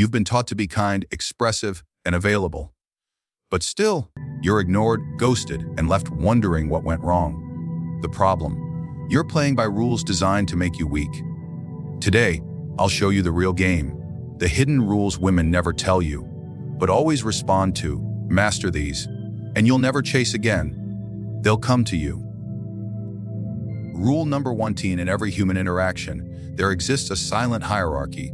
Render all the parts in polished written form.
You've been taught to be kind, expressive, and available. But still, you're ignored, ghosted, and left wondering what went wrong. The problem: you're playing by rules designed to make you weak. Today, I'll show you the real game, the hidden rules women never tell you, but always respond to. Master these, and you'll never chase again. They'll come to you. Rule number 1: in every human interaction, there exists a silent hierarchy.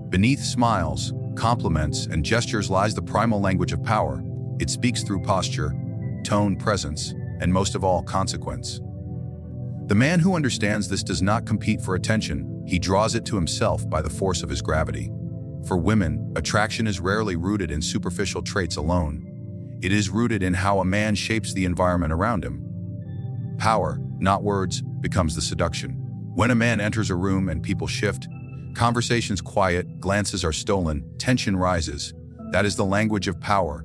Beneath smiles, compliments, and gestures lies the primal language of power. It speaks through posture, tone, presence, and most of all, consequence. The man who understands this does not compete for attention, he draws it to himself by the force of his gravity. For women, attraction is rarely rooted in superficial traits alone. It is rooted in how a man shapes the environment around him. Power, not words, becomes the seduction. When a man enters a room and people shift, conversations quiet, glances are stolen, tension rises. That is the language of power.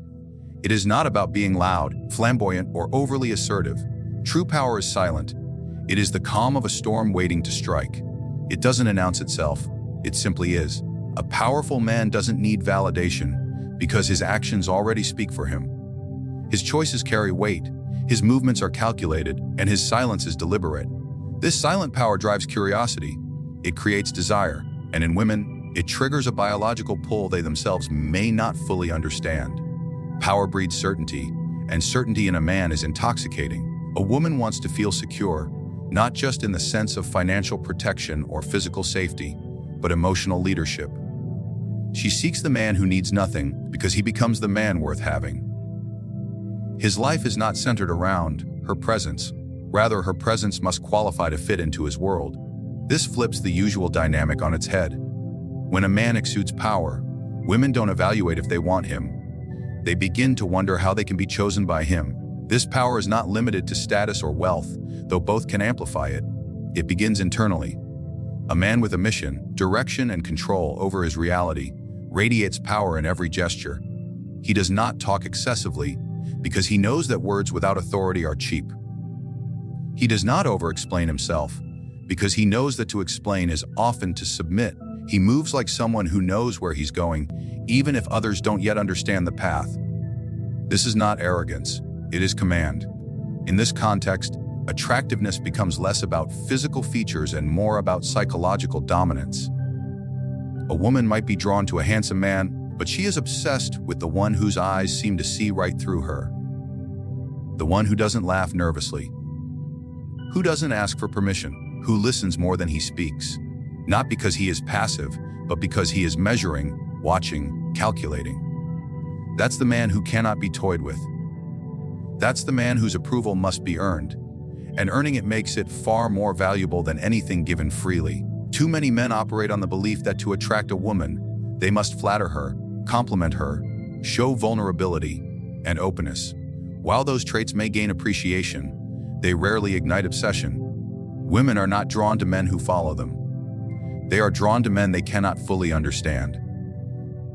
It is not about being loud, flamboyant, or overly assertive. True power is silent. It is the calm of a storm waiting to strike. It doesn't announce itself. It simply is. A powerful man doesn't need validation because his actions already speak for him. His choices carry weight, his movements are calculated, and his silence is deliberate. This silent power drives curiosity. It creates desire, and in women, it triggers a biological pull they themselves may not fully understand. Power breeds certainty, and certainty in a man is intoxicating. A woman wants to feel secure, not just in the sense of financial protection or physical safety, but emotional leadership. She seeks the man who needs nothing because he becomes the man worth having. His life is not centered around her presence. Rather, her presence must qualify to fit into his world. This flips the usual dynamic on its head. When a man exudes power, women don't evaluate if they want him. They begin to wonder how they can be chosen by him. This power is not limited to status or wealth, though both can amplify it. It begins internally. A man with a mission, direction, and control over his reality radiates power in every gesture. He does not talk excessively because he knows that words without authority are cheap. He does not over-explain himself because he knows that to explain is often to submit. He moves like someone who knows where he's going, even if others don't yet understand the path. This is not arrogance, it is command. In this context, attractiveness becomes less about physical features and more about psychological dominance. A woman might be drawn to a handsome man, but she is obsessed with the one whose eyes seem to see right through her. The one who doesn't laugh nervously. Who doesn't ask for permission, who listens more than he speaks. Not because he is passive, but because he is measuring, watching, calculating. That's the man who cannot be toyed with. That's the man whose approval must be earned. And earning it makes it far more valuable than anything given freely. Too many men operate on the belief that to attract a woman, they must flatter her, compliment her, show vulnerability, and openness. While those traits may gain appreciation, they rarely ignite obsession. Women are not drawn to men who follow them. They are drawn to men they cannot fully understand.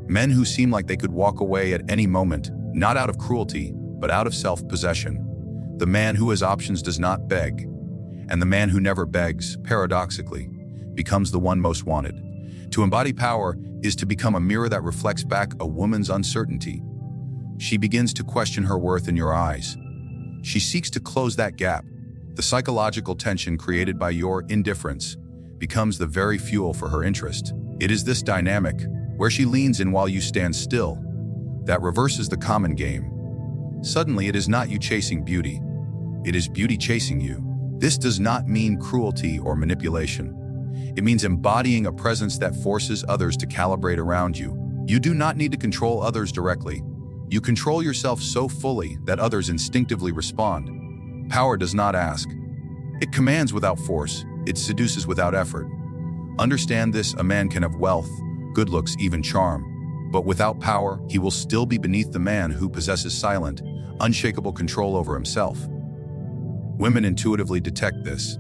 Men who seem like they could walk away at any moment, not out of cruelty, but out of self-possession. The man who has options does not beg, and the man who never begs, paradoxically, becomes the one most wanted. To embody power is to become a mirror that reflects back a woman's uncertainty. She begins to question her worth in your eyes. She seeks to close that gap. The psychological tension created by your indifference becomes the very fuel for her interest. It is this dynamic, where she leans in while you stand still, that reverses the common game. Suddenly, it is not you chasing beauty. It is beauty chasing you. This does not mean cruelty or manipulation. It means embodying a presence that forces others to calibrate around you. You do not need to control others directly. You control yourself so fully that others instinctively respond. Power does not ask. It commands without force. It seduces without effort. Understand this: a man can have wealth, good looks, even charm. But without power, he will still be beneath the man who possesses silent, unshakable control over himself. Women intuitively detect this.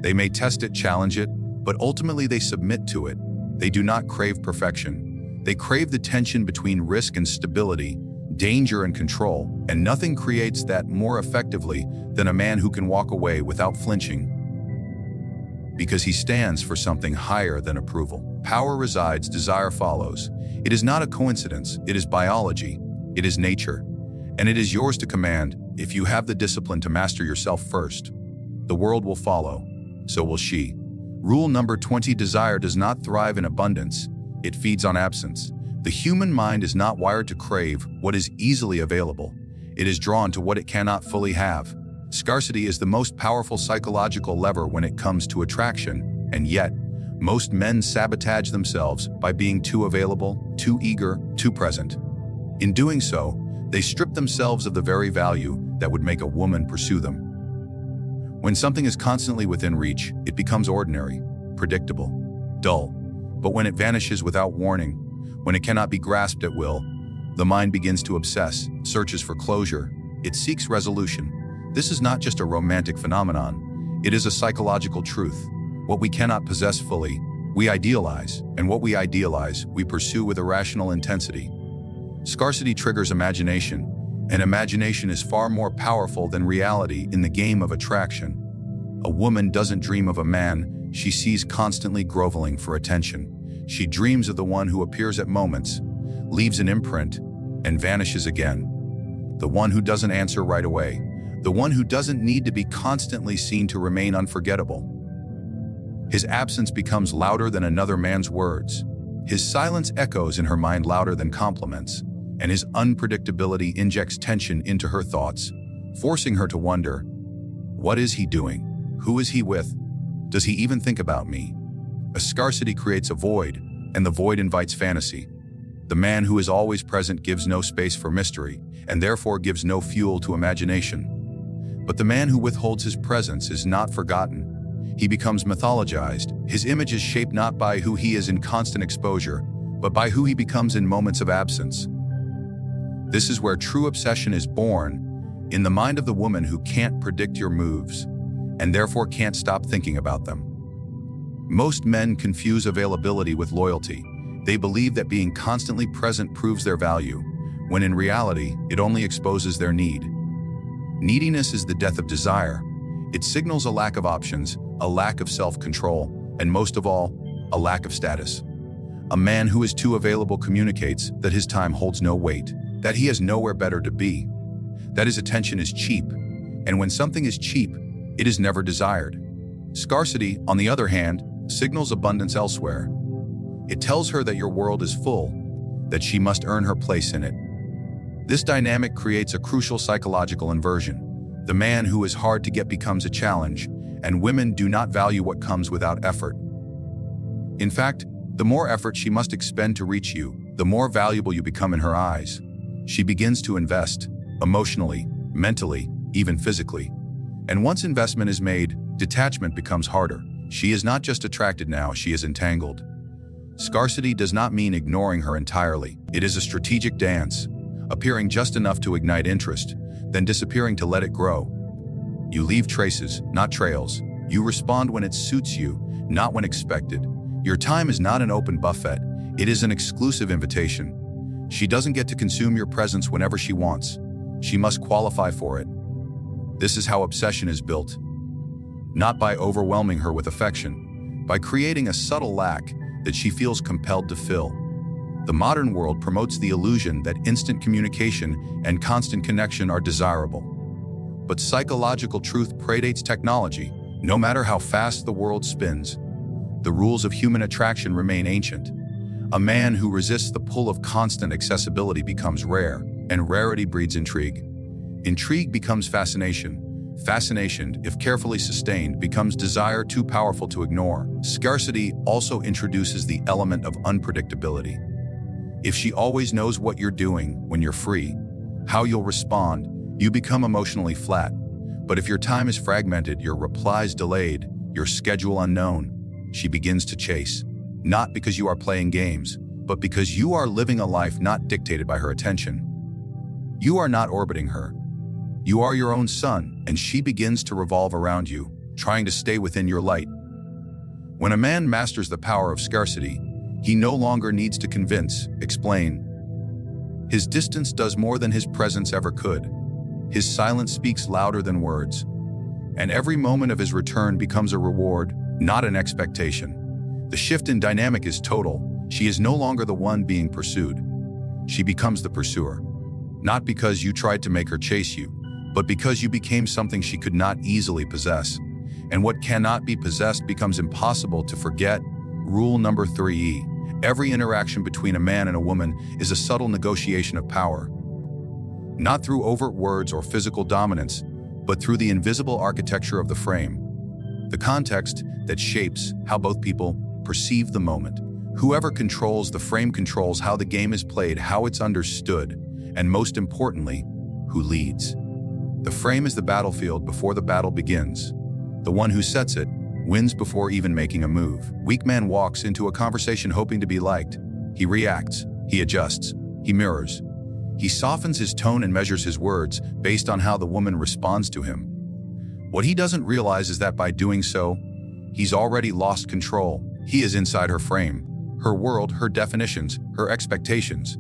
They may test it, challenge it, but ultimately they submit to it. They do not crave perfection. They crave the tension between risk and stability, danger and control, and nothing creates that more effectively than a man who can walk away without flinching. because he stands for something higher than approval. Power resides, desire follows. It is not a coincidence, it is biology, it is nature, and it is yours to command if you have the discipline to master yourself first. The world will follow, so will she. Rule number 20: desire does not thrive in abundance, it feeds on absence. The human mind is not wired to crave what is easily available. It is drawn to what it cannot fully have. Scarcity is the most powerful psychological lever when it comes to attraction, and yet, most men sabotage themselves by being too available, too eager, too present. In doing so, they strip themselves of the very value that would make a woman pursue them. When something is constantly within reach, it becomes ordinary, predictable, dull. But when it vanishes without warning, when it cannot be grasped at will, the mind begins to obsess, searches for closure, it seeks resolution. This is not just a romantic phenomenon, it is a psychological truth. What we cannot possess fully, we idealize, and what we idealize, we pursue with irrational intensity. Scarcity triggers imagination, and imagination is far more powerful than reality in the game of attraction. A woman doesn't dream of a man she sees constantly groveling for attention. She dreams of the one who appears at moments, leaves an imprint, and vanishes again. The one who doesn't answer right away. The one who doesn't need to be constantly seen to remain unforgettable. His absence becomes louder than another man's words. His silence echoes in her mind louder than compliments, and his unpredictability injects tension into her thoughts, forcing her to wonder, what is he doing? Who is he with? Does he even think about me? A scarcity creates a void, and the void invites fantasy. The man who is always present gives no space for mystery, and therefore gives no fuel to imagination. But the man who withholds his presence is not forgotten. He becomes mythologized. His image is shaped not by who he is in constant exposure, but by who he becomes in moments of absence. This is where true obsession is born, in the mind of the woman who can't predict your moves, and therefore can't stop thinking about them. Most men confuse availability with loyalty. They believe that being constantly present proves their value, when in reality, it only exposes their need. Neediness is the death of desire. It signals a lack of options, a lack of self-control, and most of all, a lack of status. A man who is too available communicates that his time holds no weight, that he has nowhere better to be, that his attention is cheap, and when something is cheap, it is never desired. Scarcity, on the other hand, signals abundance elsewhere. It tells her that your world is full, that she must earn her place in it. This dynamic creates a crucial psychological inversion. The man who is hard to get becomes a challenge, and women do not value what comes without effort. In fact, the more effort she must expend to reach you, the more valuable you become in her eyes. She begins to invest, emotionally, mentally, even physically. And once investment is made, detachment becomes harder. She is not just attracted now, she is entangled. Scarcity does not mean ignoring her entirely. It is a strategic dance, appearing just enough to ignite interest, then disappearing to let it grow. You leave traces, not trails. You respond when it suits you, not when expected. Your time is not an open buffet, it is an exclusive invitation. She doesn't get to consume your presence whenever she wants. She must qualify for it. This is how obsession is built. Not by overwhelming her with affection, by creating a subtle lack that she feels compelled to fill. The modern world promotes the illusion that instant communication and constant connection are desirable. But psychological truth predates technology. No matter how fast the world spins, the rules of human attraction remain ancient. A man who resists the pull of constant accessibility becomes rare, and rarity breeds intrigue. Intrigue becomes fascination. Fascination, if carefully sustained, becomes desire too powerful to ignore. Scarcity also introduces the element of unpredictability. If she always knows what you're doing when you're free, how you'll respond, you become emotionally flat. But if your time is fragmented, your replies delayed, your schedule unknown, she begins to chase. Not because you are playing games, but because you are living a life not dictated by her attention. You are not orbiting her. You are your own sun, and she begins to revolve around you, trying to stay within your light. When a man masters the power of scarcity, he no longer needs to convince, explain. His distance does more than his presence ever could. His silence speaks louder than words. And every moment of his return becomes a reward, not an expectation. The shift in dynamic is total. She is no longer the one being pursued. She becomes the pursuer. Not because you tried to make her chase you, but because you became something she could not easily possess. And what cannot be possessed becomes impossible to forget. Rule number 3E. Every interaction between a man and a woman is a subtle negotiation of power. Not through overt words or physical dominance, but through the invisible architecture of the frame. The context that shapes how both people perceive the moment. Whoever controls the frame controls how the game is played, how it's understood, and most importantly, who leads. The frame is the battlefield before the battle begins. The one who sets it wins before even making a move. Weak man walks into a conversation hoping to be liked. He reacts, he adjusts, he mirrors. He softens his tone and measures his words based on how the woman responds to him. What he doesn't realize is that by doing so, he's already lost control. He is inside her frame, her world, her definitions, her expectations.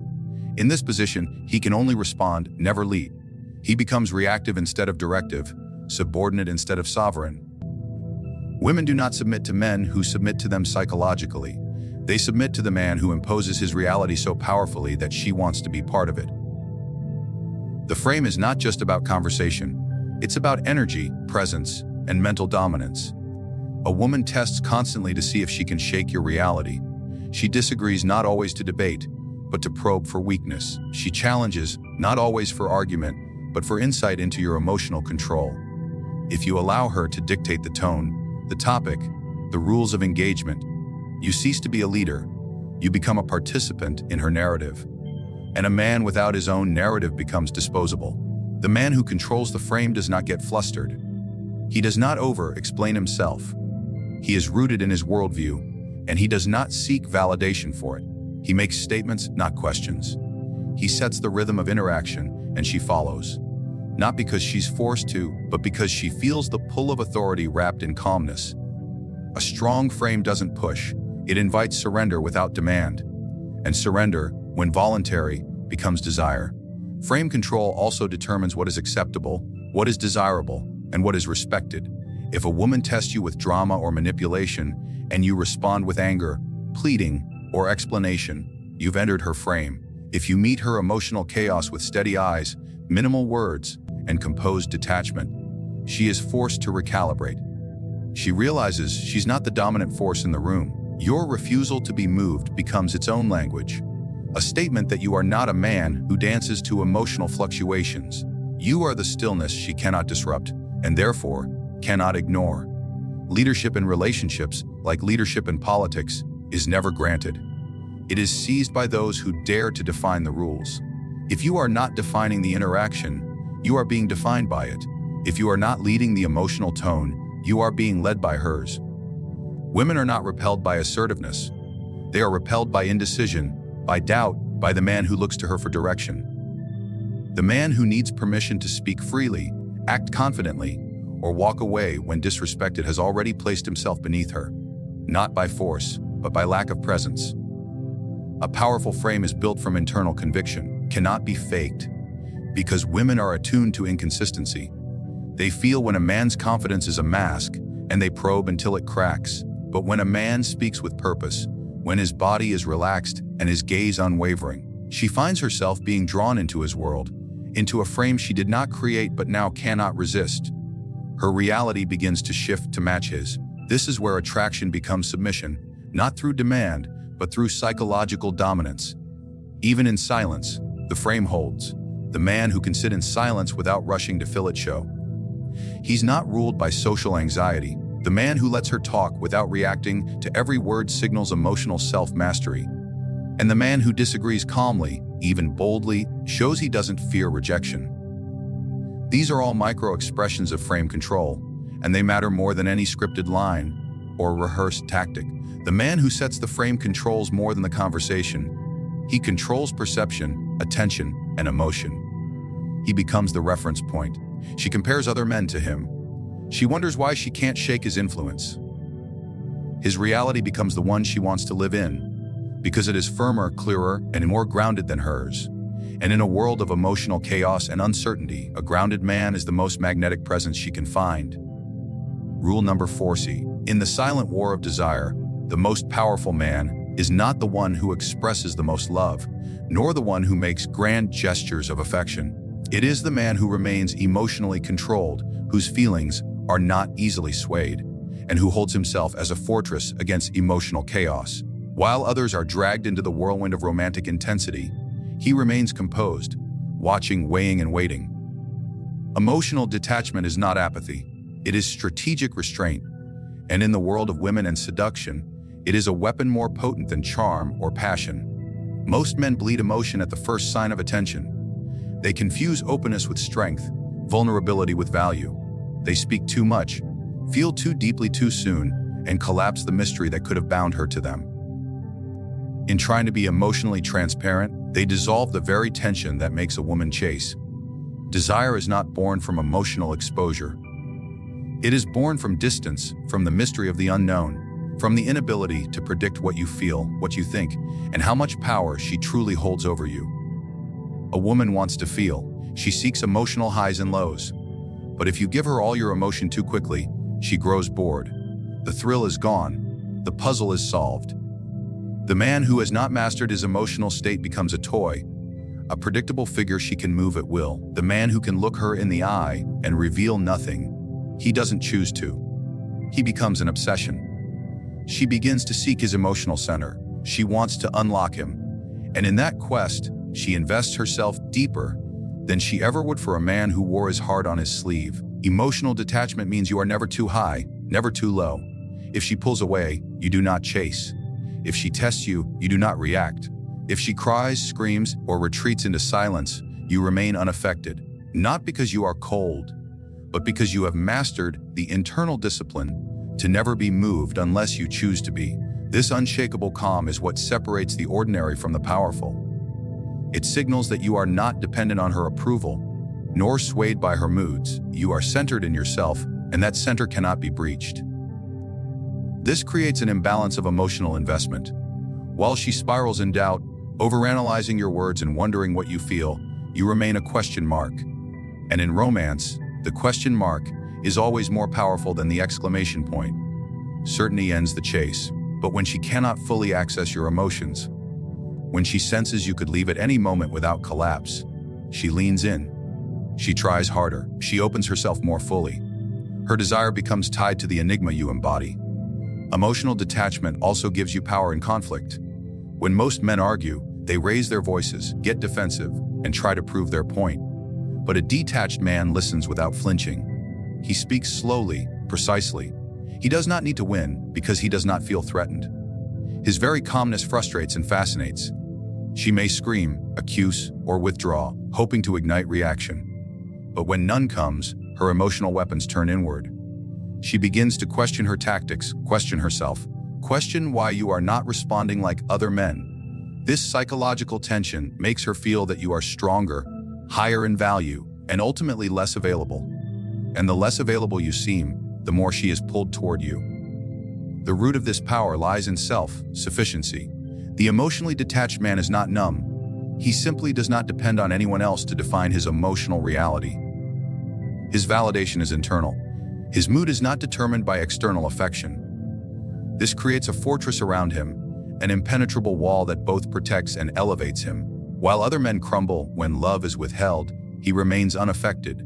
In this position, he can only respond, never lead. He becomes reactive instead of directive, subordinate instead of sovereign. Women do not submit to men who submit to them psychologically. They submit to the man who imposes his reality so powerfully that she wants to be part of it. The frame is not just about conversation. It's about energy, presence, and mental dominance. A woman tests constantly to see if she can shake your reality. She disagrees not always to debate, but to probe for weakness. She challenges, not always for argument, but for insight into your emotional control. If you allow her to dictate the tone, the topic, the rules of engagement, you cease to be a leader. You become a participant in her narrative. And a man without his own narrative becomes disposable. The man who controls the frame does not get flustered. He does not over-explain himself. He is rooted in his worldview, and he does not seek validation for it. He makes statements, not questions. He sets the rhythm of interaction, and she follows. Not because she's forced to, but because she feels the pull of authority wrapped in calmness. A strong frame doesn't push. It invites surrender without demand. And surrender, when voluntary, becomes desire. Frame control also determines what is acceptable, what is desirable, and what is respected. If a woman tests you with drama or manipulation, and you respond with anger, pleading, or explanation, you've entered her frame. If you meet her emotional chaos with steady eyes, minimal words, and composed detachment, she is forced to recalibrate. She realizes she's not the dominant force in the room. Your refusal to be moved becomes its own language. A statement that you are not a man who dances to emotional fluctuations. You are the stillness she cannot disrupt, and therefore cannot ignore. Leadership in relationships, like leadership in politics, is never granted. It is seized by those who dare to define the rules. If you are not defining the interaction, you are being defined by it. If you are not leading the emotional tone, you are being led by hers. Women are not repelled by assertiveness. They are repelled by indecision, by doubt, by the man who looks to her for direction. The man who needs permission to speak freely, act confidently, or walk away when disrespected has already placed himself beneath her, not by force, but by lack of presence. A powerful frame is built from internal conviction, cannot be faked, because women are attuned to inconsistency. They feel when a man's confidence is a mask, and they probe until it cracks. But when a man speaks with purpose, when his body is relaxed and his gaze unwavering, she finds herself being drawn into his world, into a frame she did not create but now cannot resist. Her reality begins to shift to match his. This is where attraction becomes submission, not through demand, but through psychological dominance. Even in silence, the frame holds. The man who can sit in silence without rushing to fill its show. He's not ruled by social anxiety. The man who lets her talk without reacting to every word signals emotional self-mastery. And the man who disagrees calmly, even boldly, shows he doesn't fear rejection. These are all micro-expressions of frame control, and they matter more than any scripted line or rehearsed tactic. The man who sets the frame controls more than the conversation. He controls perception, attention, and emotion. He becomes the reference point. She compares other men to him. She wonders why she can't shake his influence. His reality becomes the one she wants to live in, because it is firmer, clearer, and more grounded than hers. And in a world of emotional chaos and uncertainty, a grounded man is the most magnetic presence she can find. Rule number 40. In the silent war of desire, the most powerful man is not the one who expresses the most love, nor the one who makes grand gestures of affection. It is the man who remains emotionally controlled, whose feelings are not easily swayed, and who holds himself as a fortress against emotional chaos. While others are dragged into the whirlwind of romantic intensity, he remains composed, watching, weighing, and waiting. Emotional detachment is not apathy. It is strategic restraint. And in the world of women and seduction, it is a weapon more potent than charm or passion. Most men bleed emotion at the first sign of attention. They confuse openness with strength, vulnerability with value. They speak too much, feel too deeply too soon, and collapse the mystery that could have bound her to them. In trying to be emotionally transparent, they dissolve the very tension that makes a woman chase. Desire is not born from emotional exposure. It is born from distance, from the mystery of the unknown, from the inability to predict what you feel, what you think, and how much power she truly holds over you. A woman wants to feel. She seeks emotional highs and lows. But if you give her all your emotion too quickly, she grows bored. The thrill is gone. The puzzle is solved. The man who has not mastered his emotional state becomes a toy, a predictable figure she can move at will. The man who can look her in the eye and reveal nothing. He doesn't choose to. He becomes an obsession. She begins to seek his emotional center. She wants to unlock him. And in that quest, she invests herself deeper than she ever would for a man who wore his heart on his sleeve. Emotional detachment means you are never too high, never too low. If she pulls away, you do not chase. If she tests you, you do not react. If she cries, screams, or retreats into silence, you remain unaffected. Not because you are cold, but because you have mastered the internal discipline to never be moved unless you choose to be. This unshakable calm is what separates the ordinary from the powerful. It signals that you are not dependent on her approval, nor swayed by her moods. You are centered in yourself, and that center cannot be breached. This creates an imbalance of emotional investment. While she spirals in doubt, overanalyzing your words and wondering what you feel, you remain a question mark. And in romance, the question mark is always more powerful than the exclamation point. Certainty ends the chase, but when she cannot fully access your emotions, when she senses you could leave at any moment without collapse, she leans in. She tries harder. She opens herself more fully. Her desire becomes tied to the enigma you embody. Emotional detachment also gives you power in conflict. When most men argue, they raise their voices, get defensive, and try to prove their point. But a detached man listens without flinching. He speaks slowly, precisely. He does not need to win because he does not feel threatened. His very calmness frustrates and fascinates. She may scream, accuse, or withdraw, hoping to ignite reaction. But when none comes, her emotional weapons turn inward. She begins to question her tactics, question herself, question why you are not responding like other men. This psychological tension makes her feel that you are stronger, higher in value, and ultimately less available. And the less available you seem, the more she is pulled toward you. The root of this power lies in self-sufficiency. The emotionally detached man is not numb. He simply does not depend on anyone else to define his emotional reality. His validation is internal. His mood is not determined by external affection. This creates a fortress around him, an impenetrable wall that both protects and elevates him. While other men crumble when love is withheld, he remains unaffected.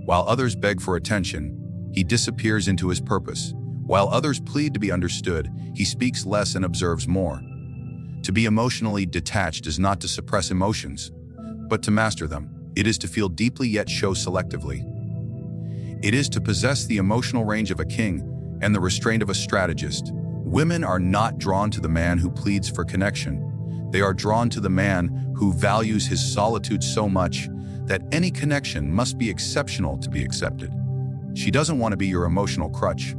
While others beg for attention, he disappears into his purpose. While others plead to be understood, he speaks less and observes more. To be emotionally detached is not to suppress emotions, but to master them. It is to feel deeply yet show selectively. It is to possess the emotional range of a king and the restraint of a strategist. Women are not drawn to the man who pleads for connection. They are drawn to the man who values his solitude so much that any connection must be exceptional to be accepted. She doesn't want to be your emotional crutch.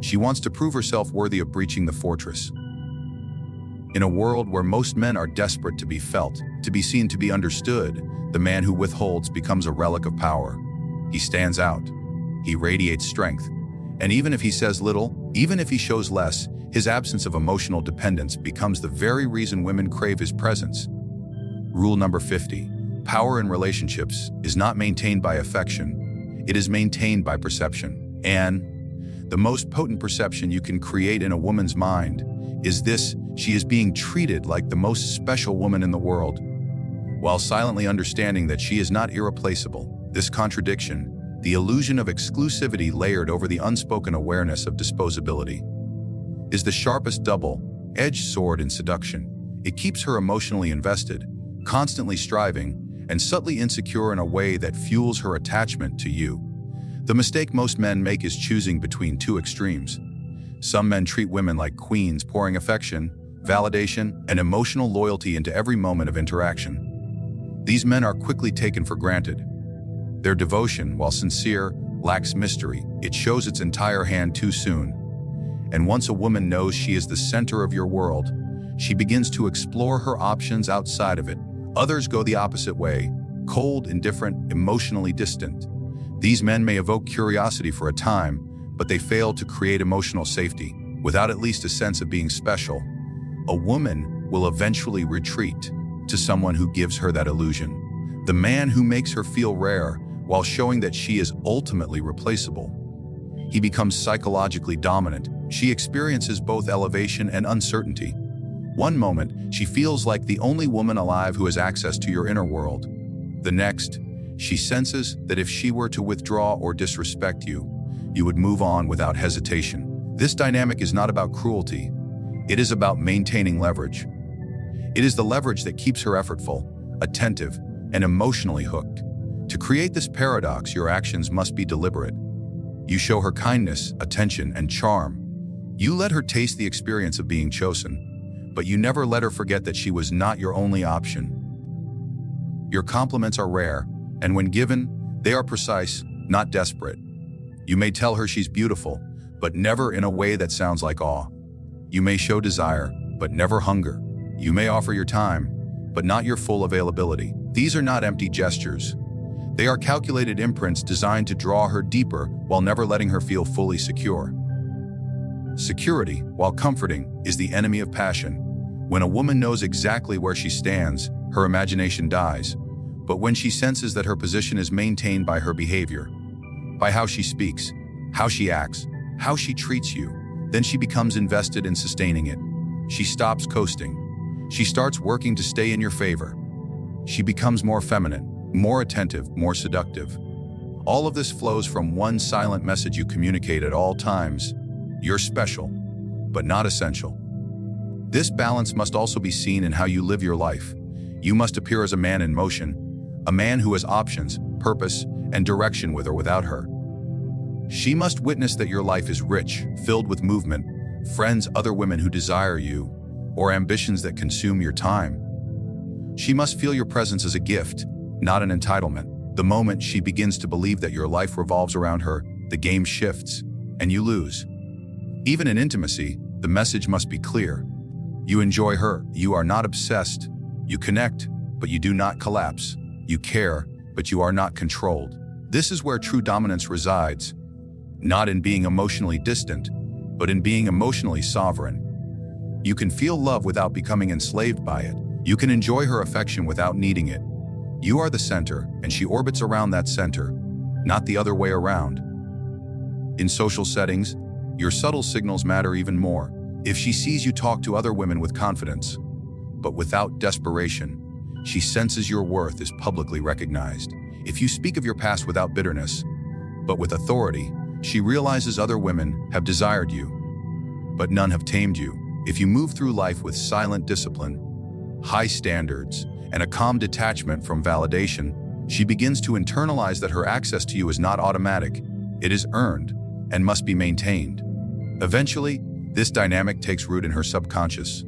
She wants to prove herself worthy of breaching the fortress. In a world where most men are desperate to be felt, to be seen, to be understood, the man who withholds becomes a relic of power. He stands out. He radiates strength. And even if he says little, even if he shows less, his absence of emotional dependence becomes the very reason women crave his presence. Rule number 50. Power in relationships is not maintained by affection. It is maintained by perception. And The most potent perception you can create in a woman's mind is this: she is being treated like the most special woman in the world, while silently understanding that she is not irreplaceable. This contradiction, the illusion of exclusivity layered over the unspoken awareness of disposability, is the sharpest double-edged sword in seduction. It keeps her emotionally invested, constantly striving, and subtly insecure in a way that fuels her attachment to you. The mistake most men make is choosing between two extremes. Some men treat women like queens, pouring affection, validation, and emotional loyalty into every moment of interaction. These men are quickly taken for granted. Their devotion, while sincere, lacks mystery. It shows its entire hand too soon. And once a woman knows she is the center of your world, she begins to explore her options outside of it. Others go the opposite way, cold, indifferent, emotionally distant. These men may evoke curiosity for a time, but they fail to create emotional safety. Without at least a sense of being special, a woman will eventually retreat to someone who gives her that illusion. The man who makes her feel rare while showing that she is ultimately replaceable. He becomes psychologically dominant. She experiences both elevation and uncertainty. One moment, she feels like the only woman alive who has access to your inner world. The next, she senses that if she were to withdraw or disrespect you, you would move on without hesitation. This dynamic is not about cruelty. It is about maintaining leverage. It is the leverage that keeps her effortful, attentive, and emotionally hooked. To create this paradox, your actions must be deliberate. You show her kindness, attention, and charm. You let her taste the experience of being chosen, but you never let her forget that she was not your only option. Your compliments are rare, and when given, they are precise, not desperate. You may tell her she's beautiful, but never in a way that sounds like awe. You may show desire, but never hunger. You may offer your time, but not your full availability. These are not empty gestures. They are calculated imprints designed to draw her deeper while never letting her feel fully secure. Security, while comforting, is the enemy of passion. When a woman knows exactly where she stands, her imagination dies. But when she senses that her position is maintained by her behavior, by how she speaks, how she acts, how she treats you, then she becomes invested in sustaining it. She stops coasting. She starts working to stay in your favor. She becomes more feminine, more attentive, more seductive. All of this flows from one silent message you communicate at all times: you're special, but not essential. This balance must also be seen in how you live your life. You must appear as a man in motion, a man who has options, purpose, and direction with or without her. She must witness that your life is rich, filled with movement, friends, other women who desire you, or ambitions that consume your time. She must feel your presence as a gift, not an entitlement. The moment she begins to believe that your life revolves around her, the game shifts, and you lose. Even in intimacy, the message must be clear. You enjoy her. You are not obsessed. You connect, but you do not collapse. You care, but you are not controlled. This is where true dominance resides, not in being emotionally distant, but in being emotionally sovereign. You can feel love without becoming enslaved by it. You can enjoy her affection without needing it. You are the center, and she orbits around that center, not the other way around. In social settings, your subtle signals matter even more. If she sees you talk to other women with confidence, but without desperation, she senses your worth is publicly recognized. If you speak of your past without bitterness, but with authority, she realizes other women have desired you, but none have tamed you. If you move through life with silent discipline, high standards, and a calm detachment from validation, she begins to internalize that her access to you is not automatic. It is earned and must be maintained. Eventually, this dynamic takes root in her subconscious.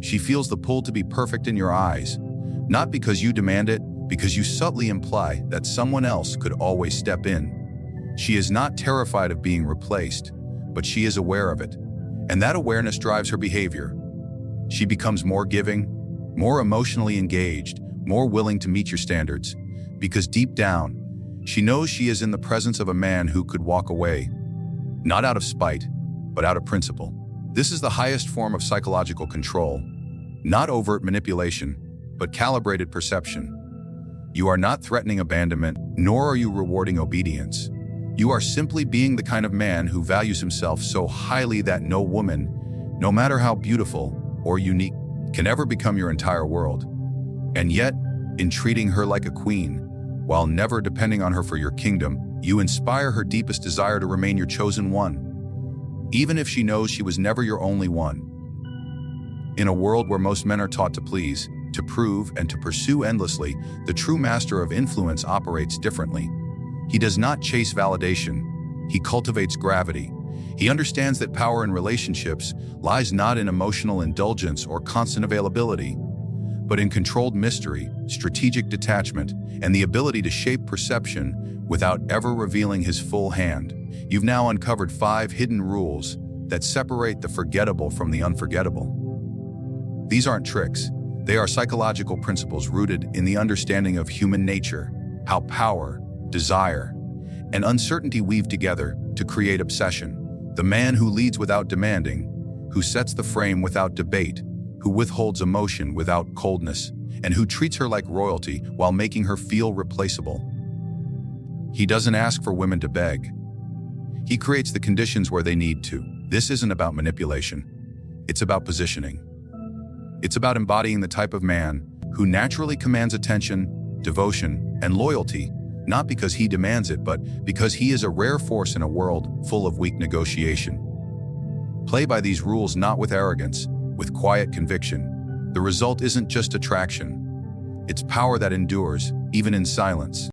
She feels the pull to be perfect in your eyes, not because you demand it, because you subtly imply that someone else could always step in. She is not terrified of being replaced, but she is aware of it, and that awareness drives her behavior. She becomes more giving, more emotionally engaged, more willing to meet your standards, because deep down, she knows she is in the presence of a man who could walk away, not out of spite, but out of principle. This is the highest form of psychological control, not overt manipulation, but calibrated perception. You are not threatening abandonment, nor are you rewarding obedience. You are simply being the kind of man who values himself so highly that no woman, no matter how beautiful or unique, can ever become your entire world. And yet, in treating her like a queen, while never depending on her for your kingdom, you inspire her deepest desire to remain your chosen one, even if she knows she was never your only one. In a world where most men are taught to please, to prove, and to pursue endlessly, the true master of influence operates differently. He does not chase validation. He cultivates gravity. He understands that power in relationships lies not in emotional indulgence or constant availability, but in controlled mystery, strategic detachment, and the ability to shape perception without ever revealing his full hand. You've now uncovered 5 hidden rules that separate the forgettable from the unforgettable. These aren't tricks. They are psychological principles rooted in the understanding of human nature, how power, desire, and uncertainty weave together to create obsession. The man who leads without demanding, who sets the frame without debate, who withholds emotion without coldness, and who treats her like royalty while making her feel replaceable. He doesn't ask for women to beg. He creates the conditions where they need to. This isn't about manipulation. It's about positioning. It's about embodying the type of man who naturally commands attention, devotion, and loyalty, not because he demands it, but because he is a rare force in a world full of weak negotiation. Play by these rules not with arrogance, with quiet conviction. The result isn't just attraction. It's power that endures, even in silence.